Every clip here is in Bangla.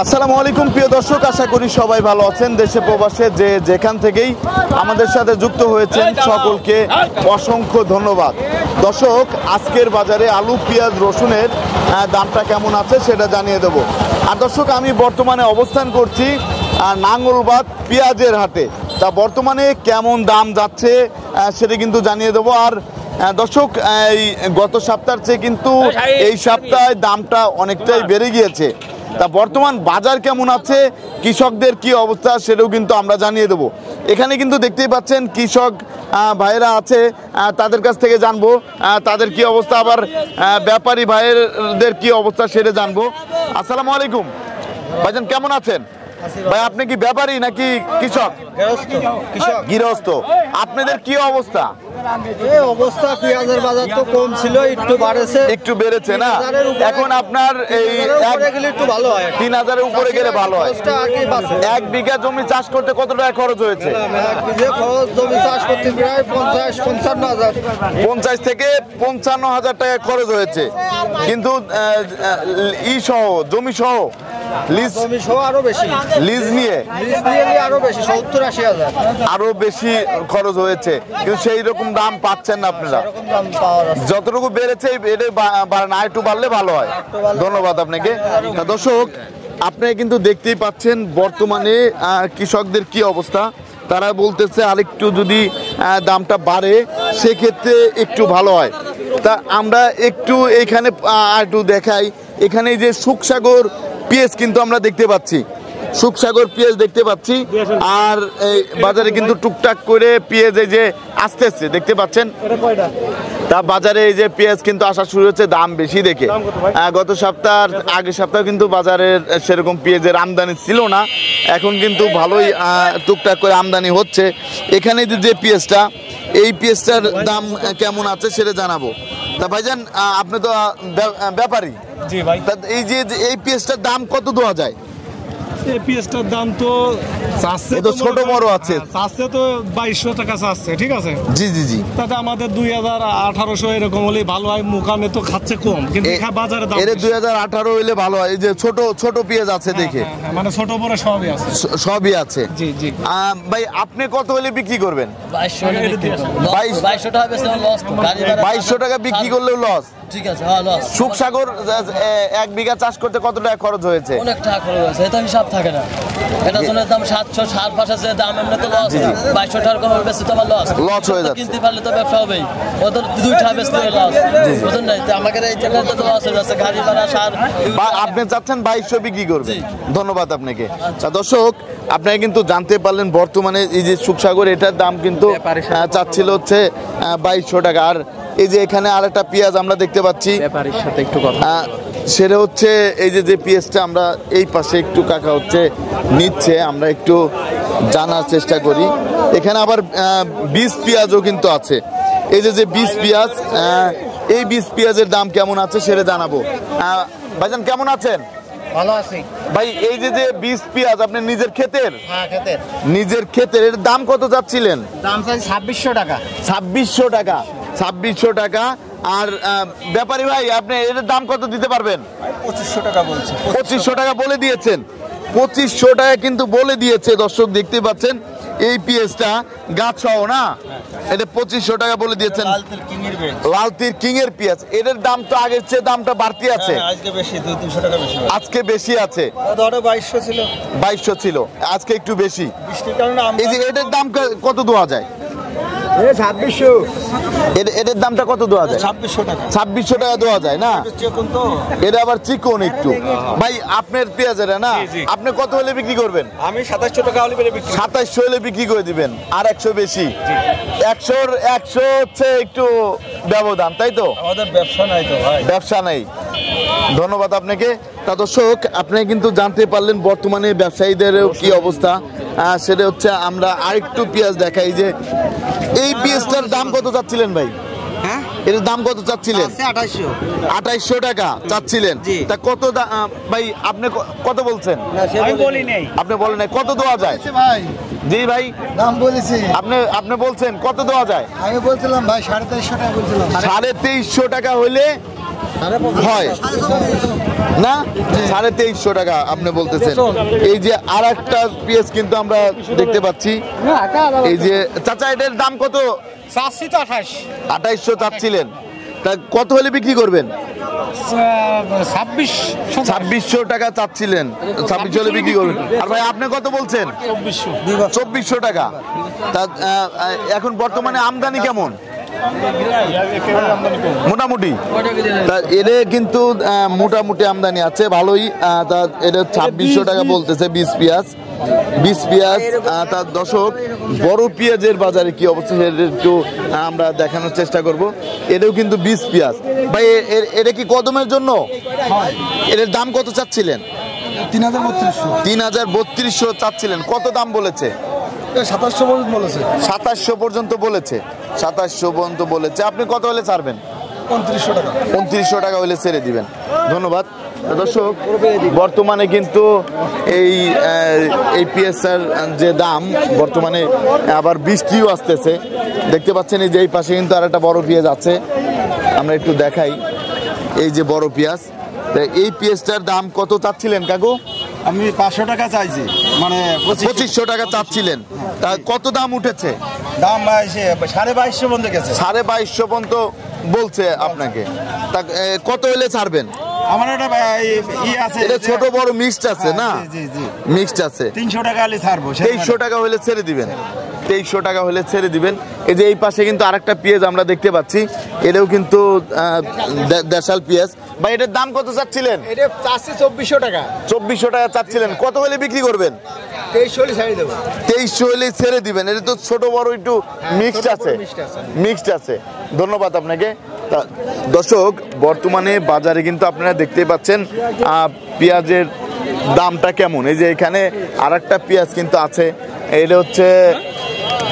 আসসালামু আলাইকুম প্রিয় দর্শক, আশা করি সবাই ভালো আছেন। দেশে প্রবাসে যে যেখান থেকেই আমাদের সাথে যুক্ত হয়েছেন সকলকে অসংখ্য ধন্যবাদ। দর্শক, আজকের বাজারে আলু, পেঁয়াজ, রসুনের দামটা কেমন আছে সেটা জানিয়ে দেব। আর দর্শক, আমি বর্তমানে অবস্থান করছি নাঙ্গলবাদ পেঁয়াজের হাটে। তা বর্তমানে কেমন দাম যাচ্ছে সেটা কিন্তু জানিয়ে দেবো। আর দর্শক, এই গত সপ্তাহের চেয়ে কিন্তু এই সপ্তাহে দামটা অনেকটাই বেড়ে গিয়েছে। তা বর্তমান বাজার কেমন আছে, কৃষকদের কি অবস্থা সেটাও কিন্তু আমরা জানিয়ে দেবো। এখানে কিন্তু দেখতেই পাচ্ছেন কৃষক ভাইয়েরা আছে, তাদের কাছ থেকে জানবো তাদের কি অবস্থা, আবার ব্যাপারী ভাইয়েরদের কি অবস্থা সেটা জানবো। আসসালামু আলাইকুম ভাইজান, কেমন আছেন? ভাই আপনি কি ব্যাপারী নাকি কৃষক? গৃহস্থ। আপনাদের কি অবস্থা? অবস্থা পেঁয়াজের বাজার তো কম ছিল, একটু বাড়েছে, একটু বেড়েছে না? এখন আপনার এই একটু ভালো হয়, 3000-এর উপরে গেলে ভালো হয়। 1 বিঘা জমি চাষ করতে কত টাকা খরচ হয়েছে? জমি চাষ করতে প্রায় 50-55,000, 50 থেকে 55,000 টাকা খরচ হয়েছে। কিন্তু জমি সহ লিজ আরো বেশি, লিজ নিয়ে আরো বেশি 70-80,000 আরো বেশি খরচ হয়েছে, কিন্তু সেই রকম দাম পাচ্ছেন না আপনারা। যতটুকু বেড়েছে না, একটু বাড়লে ভালো হয়। ধন্যবাদ আপনাকে। দর্শক, আপনারা কিন্তু দেখতেই পাচ্ছেন বর্তমানে কৃষকদের কি অবস্থা। তারা বলতেছে আরেকটু যদি দামটা বাড়ে সেক্ষেত্রে একটু ভালো হয়। তা আমরা একটু এখানে একটু দেখাই। এখানে যে সুখসাগর পেঁয়াজ কিন্তু আমরা দেখতে পাচ্ছি, সুখসাগর পেঁয়াজ দেখতে পাচ্ছি। আর এই বাজারে কিন্তু টুকটাক করে পেঁয়াজ এই যে আসতেছে দেখতে পাচ্ছেন। তা বাজারে এই যে পেঁয়াজ কিন্তু আসা শুরু হচ্ছে দাম বেশি দেখে। গত সপ্তাহ আগের সপ্তাহে কিন্তু বাজারের সেরকম পেঁয়াজের আমদানি ছিল না, এখন কিন্তু ভালোই টুকটাক করে আমদানি হচ্ছে। এখানে যে পেঁয়াজটা, এই পেঁয়াজটার দাম কেমন আছে সেটা জানাবো। তা ভাইজান, আপনি তো ব্যাপারী। জি ভাই। এই যে এই পেঁয়াজটার দাম কত দেওয়া যায়? এই পেঁয়াজটার দাম তো চাচ্ছে, তো ছোট বড় আছে, চাচ্ছে তো 2200 টাকা চাচ্ছে, ঠিক আছে। জি জি জি। তাতে আমাদের 2000-1800 এরকম হলেই ভালো হয়। মুকামে তো খাচ্ছে কম, কিন্তু বাজারে দাম 2018 হইলে ভালো হয়। এই যে ছোট ছোট পেঁয়াজ আছে দেখে, মানে ছোট বড় সবই আছে, সবই আছে। জি জি। ভাই আপনি কত হলে বিক্রি করবেন? 2200 টাকা বেশি লস, 2200 টাকা বিক্রি করলেও লস। ঠিক আছে, হ্যাঁ লস। সুখসাগর 1 বিঘা চাষ করতে কত টাকা খরচ হয়েছে? অনেক টাকা খরচ হয়েছে, এটা হিসাব থাকে না। এটা জনের দাম 700, 7,500 যে দাম, এমনি তো লস। 2200 টাকার কম বেশি তো লস হয়ে যাচ্ছে। কিনতে পারলে তো ব্যবসা হবেই, ওদের 2 টাকা বেশি লস, বুঝুন না? আমাদের এই জায়গাতে তো লস হয়ে যাচ্ছে, গাড়ি ভাড়া, সার। আপনি চাচ্ছেন 2200 বিক্রি করবেন? ধন্যবাদ আপনাকে। দর্শক, আপনারা কিন্তু জানতে পারলেন বর্তমানে এই যে সুখসাগর, এটার দাম কিন্তু চাচ্ছিল হচ্ছে 2200 টাকা। আর এই যে এখানে আরেকটা পেঁয়াজ আমরা দেখতে পাচ্ছি, ব্যাপারীর সাথে একটু কথা, সেটা হচ্ছে এই যে পেঁয়াজটা আমরা এই পাশে একটু কাকা হচ্ছে নিচ্ছে, আমরা একটু জানার চেষ্টা করি। এখানে আবার বীজ পেঁয়াজও কিন্তু আছে। এই যে বীজ পেঁয়াজ, এই বীজ পেঁয়াজের দাম কেমন আছে সেটা জানাবো। ভাইজান কেমন আছেন? ভালো আছি ভাই। এই যে বীজ পেঁয়াজ আপনি নিজের ক্ষেতের? হ্যাঁ, ক্ষেতের। নিজের ক্ষেতের। এর দাম কত যাচ্ছিলেন? দাম চাই 2600 টাকা। 2600 টাকা, 2600 টাকা। আর ব্যাপারী ভাই, আপনি এর দাম কত দিতে পারবেন? 2500 টাকা বলছে। 2500 টাকা বলে দিয়েছেন। 2500 টাকা কিন্তু বলে দিয়েছে। দর্শক দেখতে পাচ্ছেন এই পেঁয়াজটা গাছ সহ না, এটা 2500 টাকা বলে দিয়েছেন। লালতির কিং এর পেঁয়াজ, এর দাম তো আগের চেয়ে দামটা বাড়তি আছে, আজকে বেশি, 200-300 টাকা বেশি। আজকে বেশি আছে। ধরো 2200 ছিল, 2200 ছিল, আজকে একটু বেশি। বৃষ্টির কারণে এই যে এটার দাম কত দেওয়া যায়? 2600। এটার দামটা কত দেওয়া যায়? 2600 টাকা। 2600 টাকা দেওয়া যায় না? এটা আবার চিকন একটু। ভাই আপনার পেঁয়াজের না, আপনি কত হলে বিক্রি করবেন? আমি 2700 টাকা হলে বিক্রি। 2700 হলে বিক্রি করে দিবেন, আর 100 বেশি। 100 হচ্ছে একটু ব্যবধান, তাই তো? আমাদের ব্যবসা নাই তো ভাই, ব্যবসা নেই। ধন্যবাদ আপনাকে। তা দর্শক, আপনি কিন্তু জানতে পারলেন বর্তমানে ব্যবসায়ীদের কি অবস্থা। সেটা হচ্ছে আমরা আরেকটু পেঁয়াজ দেখাই। যে এই পেঁয়াজটার দাম কত চাচ্ছিলেন ভাই? হ্যাঁ, এর দাম কত চাচ্ছিলেন? 2800 টাকা চাচ্ছিলেন। তা কত ভাই আপনি কত বলছেন? আমি বলি নাই। আপনি বলেন নাই, কত দেওয়া যায় ভাই? জি ভাই, দাম বলেছি। আপনি বলছেন কত দেওয়া যায়? আমি বলছিলাম ভাই 2350 টাকা বলছিলাম। 2350 টাকা হইলে হয় না? 2350 টাকা আপনি বলতেছেন। এই যে আর একটা পিএস কিন্তু আমরা দেখতে পাচ্ছি, এই যে চাচা এটার দাম কত? 2800 চাচ্ছিলেন, তা কত হলে বিক্রি করবেন? 2600 টাকা চাচ্ছিলেন, 2600 হলে বিক্রি করবেন। আর ভাই আপনি কত বলছেন? 2400 টাকা। তা এখন বর্তমানে আমদানি কেমন? মোটামুটি। তা এরে কিন্তু মোটামুটি আমদানি আছে, ভালোই। তা এটা 2600 টাকা বলতেছে 20 পেঁয়াজ। তার দর্শক বড় পেঁয়াজের বাজারে কি অবস্থা সেটা একটু আমরা দেখানোর চেষ্টা করব। এটাও কিন্তু 20 পেঁয়াজ। ভাই এটা কি কদমের জন্য? এটার দাম কত চাচ্ছিলেন? 3300 চাচ্ছিলেন। কত দাম বলেছে? 2700 পর্যন্ত বলেছে। 2700 পর্যন্ত বলেছে। আপনি কত হলে ছাড়বেন? 2900 টাকা হলে ছেড়ে দিবেন। ধন্যবাদ। দর্শক বর্তমানে কিন্তু এই পিএসআর যে দাম বর্তমানে আবার বৃষ্টিও আসতেছে, দেখতে পাচ্ছেন। এই যে এই পাশে কিন্তু আর একটা বড় পেঁয়াজ আছে, আমরা একটু দেখাই। এই যে বড় পেঁয়াজ, এই পেঁয়াজটার দাম কত চাচ্ছিলেন কাকু? আমি 500 টাকা চাইছি, মানে 2500 টাকা চাচ্ছিলেন। তা কত দাম উঠেছে? দাম 2250 পর্যন্ত গেছে। 2250 পর্যন্ত বলছে আপনাকে। তা কত হলে ছাড়বেন? আমার একটা আছে, এটা ছোট বড় মিক্সড আছে না? জি জি মিক্সড আছে। 300 টাকা হলে ছাড়বো। 2300 টাকা হলে ছেড়ে দিবেন। 2300 টাকা হলে ছেড়ে দিবেন। এই যে এই পাশে কিন্তু আরেকটা পেঁয়াজ আমরা দেখতে পাচ্ছি, এটাও কিন্তু দেশাল পেঁয়াজ। বা এটার দাম কত চাচ্ছিলেন? এটা চাচ্ছি 2400 টাকা। 2400 টাকা চাচ্ছিলেন। কত হলে বিক্রি করবেন? 2300 হলে ছেড়ে দেবো। 2300 হলে ছেড়ে দিবেন। এটা তো ছোট বড় একটু মিক্সড আছে, মিক্সড আছে। ধন্যবাদ আপনাকে। দর্শক বর্তমানে বাজারে কিন্তু আপনারা দেখতে পাচ্ছেন পেঁয়াজের দামটা কেমন। এই যে এখানে আর একটা পেঁয়াজ কিন্তু আছে, এটা হচ্ছে,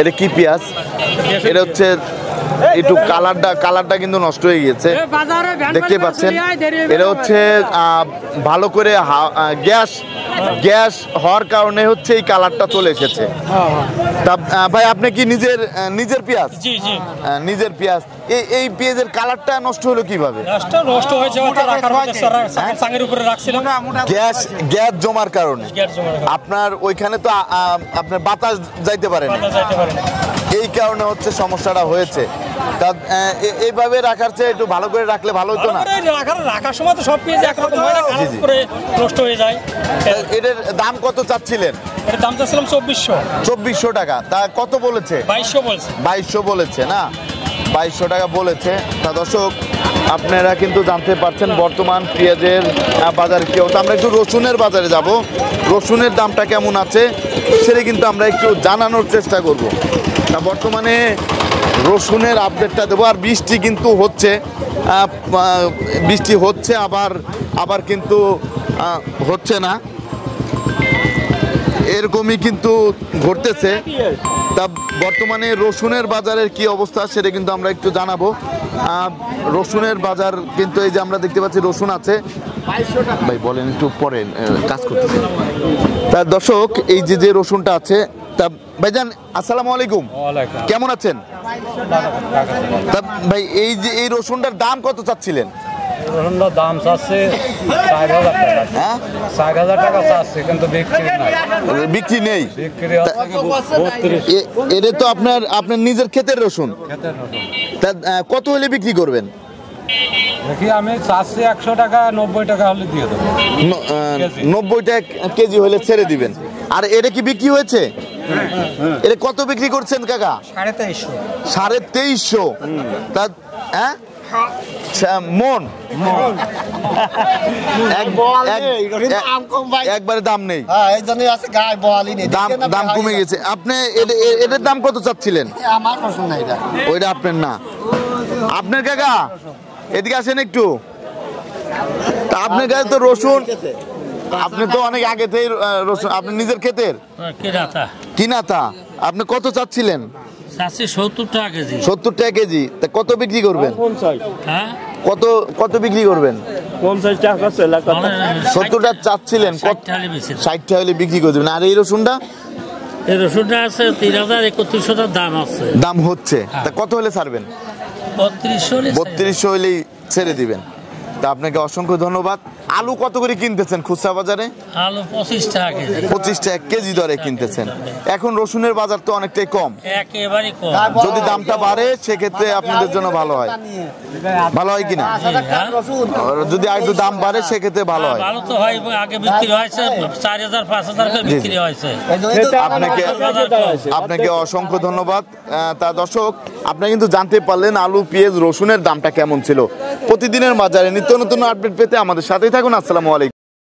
এটা কি পেঁয়াজ? এটা হচ্ছে একটু কালারটা কিন্তু নষ্ট হয়ে গিয়েছে, দেখতে পাচ্ছেন। এটা হচ্ছে ভালো করে গ্যাস হওয়ার কারণে হচ্ছে এই কালারটা চলে এসেছে। তা ভাই আপনি কি নিজের পেঁয়াজ? জি জি, নিজের পেঁয়াজ। এই পেঁয়াজের কালারটা নষ্ট হলো কিভাবে? নষ্ট হয়েছে সাঙ্গের উপরে রাখছিলাম, গ্যাস জমার কারণে। আপনার ওইখানে তো আপনার বাতাস যাইতে পারে না, এই কারণে হচ্ছে সমস্যাটা হয়েছে। তা এইভাবে রাখার চেয়ে একটু ভালো করে রাখলে ভালো হতো না? রাখার সময় তো সব পেঁয়াজ একরকম হয় না, কালার করে নষ্ট হয়ে যায়। এটার দাম কত চাচ্ছিলেন? এর দাম চাচ্ছিলাম 2400 টাকা। তা কত বলেছে? 2200 বলেছে না? 2200 টাকা বলেছে। তা দর্শক আপনারা কিন্তু জানতে পারছেন বর্তমান পেঁয়াজের বাজার কি অবস্থা। আমরা একটু রসুনের বাজারে যাব, রসুনের দামটা কেমন আছে সেটা কিন্তু আমরা একটু জানানোর চেষ্টা করব। তা বর্তমানে রসুনের আপডেটটা দেবো। আর বৃষ্টি কিন্তু হচ্ছে, আবার কিন্তু হচ্ছে না, এরকমই কিন্তু ঘটতেছে। তা বর্তমানে রসুনের বাজারের কি অবস্থা সেটা কিন্তু আমরা একটু জানাবো। রসুনের বাজার কিন্তু এই যে আমরা দেখতে পাচ্ছি রসুন আছে। ভাই বলেন একটু পরে কাজ করতেছে। তা দর্শক এই যে রসুনটা আছে, তা ভাইজান আসসালামু আলাইকুম, কেমন আছেন? তা ভাই এই রসুনটার দাম কত চাচ্ছিলেন? রসুনটার দাম চাচ্ছে 4000 টাকা। হ্যাঁ 4000 টাকা চাচ্ছে, কিন্তু বিক্রি নেই। বিক্রি এটা তো আপনার নিজের ক্ষেতের রসুন। তা কত হলে বিক্রি করবেন? দেখি আমি চাচ্ছি 100 টাকা, 90 টাকা হলে দিয়ে দেবো। 90 টাকা কেজি হলে ছেড়ে দিবেন। আর এটা কি বিক্রি হয়েছে? এটা কত বিক্রি করছেন কাকা? 2350। তা হ্যাঁ মন একবারে দাম নেই, দাম কমে গেছে। আপনি এটার দাম কত চাচ্ছিলেন? ওইটা আপনার না, আপনার কাকা এদিকে আসেন একটু। তা আপনার কাছে তো রসুন, আপনি তো অনেক আগে থেকে রসুন, আপনি নিজের ক্ষেতের কিনাতা। আপনি কত চাচ্ছিলেন? 70 টাকা কেজি। 70 টাকা কেজি। তা কত বিক্রি করবেন? হ্যাঁ কত বিক্রি করবেন? 70 টাকা চাচ্ছিলেন, 60 টাকা হলে বিক্রি করে দেবেন। আর এই রসুনটা? এই রসুনটা আছে 3000-3100 টাকা দাম হচ্ছে। তা কত হলে ছাড়বেন? 3200 হলেই ছেড়ে দিবেন। তা আপনাকে অসংখ্য ধন্যবাদ। আলু কত করে কিনতেছেন খুচরা বাজারে? আলু 25 টাকা কেজি। 25 টাকা কেজি দরে কিনতেছেন। এখন রসুনের বাজার তো অনেকটাই কম, একেবারে কম। যদি দামটা বাড়ে সেক্ষেত্রে আপনাদের জন্য ভালো হয়, ভালো হয় কিনা? যদি আর একটু দাম বাড়ে সেক্ষেত্রে ভালো হয়। ভালো তো হয়, আগে বিক্রি হয়েছে 4000 5000 করে বিক্রি হয়েছে। আপনাকে অসংখ্য ধন্যবাদ। তা দর্শক, আপনারা কিন্তু জানতে পারলেন আলু, পেঁয়াজ, রসুনের দামটা কেমন ছিল। প্রতিদিনের বাজারে নিত্য নতুন আপডেট পেতে আমাদের সাথেই থাকুন। আসসালামু আলাইকুম।